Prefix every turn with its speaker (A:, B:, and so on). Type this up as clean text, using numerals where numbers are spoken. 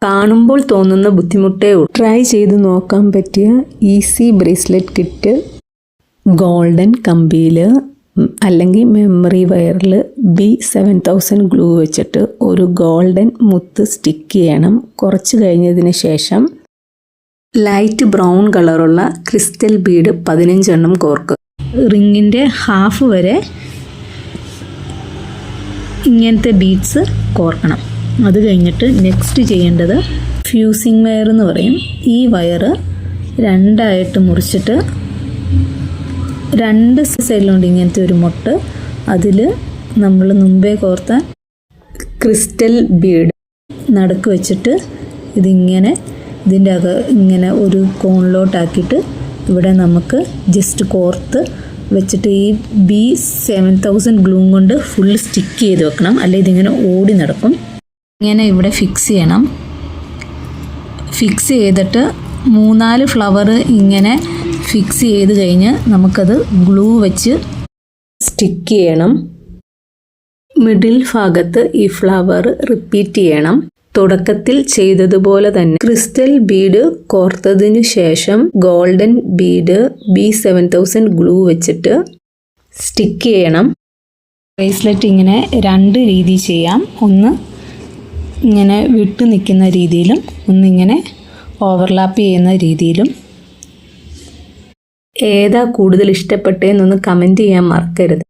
A: കാണുമ്പോൾ തോന്നുന്ന ബുദ്ധിമുട്ടേ ഉള്ളൂ. ട്രൈ ചെയ്ത് നോക്കാൻ പറ്റിയ ഈസി ബ്രേസ്ലെറ്റ് കിറ്റ്. ഗോൾഡൻ കമ്പിയിൽ അല്ലെങ്കിൽ മെമ്മറി വയറിൽ B7000 ഗ്ലൂ വെച്ചിട്ട് ഒരു ഗോൾഡൻ മുത്ത് സ്റ്റിക്ക് ചെയ്യണം. കുറച്ച് കഴിഞ്ഞതിന് ശേഷം ലൈറ്റ് ബ്രൗൺ കളറുള്ള ക്രിസ്റ്റൽ ബീഡ് 15 എണ്ണം കോർക്കുക. റിങ്ങിൻ്റെ ഹാഫ് വരെ ഇങ്ങനത്തെ ബീഡ്സ് കോർക്കണം. അത് കഴിഞ്ഞിട്ട് നെക്സ്റ്റ് ചെയ്യേണ്ടത് ഫ്യൂസിങ് വയർ എന്ന് പറയും. ഈ വയർ രണ്ടായിട്ട് മുറിച്ചിട്ട് രണ്ട് സൈഡിലുണ്ട് ഇങ്ങനത്തെ ഒരു മുട്ട്. അതിൽ നമ്മൾ മുമ്പേ കോർത്ത ക്രിസ്റ്റൽ ബീഡ് നടുക്ക് വെച്ചിട്ട് ഇതിൻ്റെ ഇങ്ങനെ ഒരു കോണിലോട്ടാക്കിയിട്ട് ഇവിടെ നമുക്ക് ജസ്റ്റ് കോർത്ത് വെച്ചിട്ട് ഈ B7000 ഗ്ലൂ കൊണ്ട് ഫുൾ സ്റ്റിക്ക് ചെയ്ത് വെക്കണം. അല്ലെങ്കിൽ ഇതിങ്ങനെ ഓടി നടക്കും. ഇങ്ങനെ ഇവിടെ ഫിക്സ് ചെയ്യണം. ഫിക്സ് ചെയ്തിട്ട് 3-4 ഫ്ലവർ ഇങ്ങനെ ഫിക്സ് ചെയ്ത് കഴിഞ്ഞ് നമുക്കത് ഗ്ലൂ വെച്ച് സ്റ്റിക്ക് ചെയ്യണം. മിഡിൽ ഭാഗത്ത് ഈ ഫ്ലവർ റിപ്പീറ്റ് ചെയ്യണം. തുടക്കത്തിൽ ചെയ്തതുപോലെ തന്നെ ക്രിസ്റ്റൽ ബീഡ് കോർത്തതിനു ശേഷം ഗോൾഡൻ ബീഡ് B7000 ഗ്ലൂ വെച്ചിട്ട് സ്റ്റിക്ക് ചെയ്യണം. ബ്രേസ്ലെറ്റ് ഇങ്ങനെ 2 രീതി ചെയ്യാം. ഒന്ന് ഇങ്ങനെ വിട്ടു നിൽക്കുന്ന രീതിയിലും ഒന്നിങ്ങനെ ഓവർലാപ്പ് ചെയ്യുന്ന രീതിയിലും. ഏതാ കൂടുതൽ ഇഷ്ടപ്പെട്ടതെന്നൊന്ന് കമൻറ്റ് ചെയ്യാൻ മറക്കരുത്.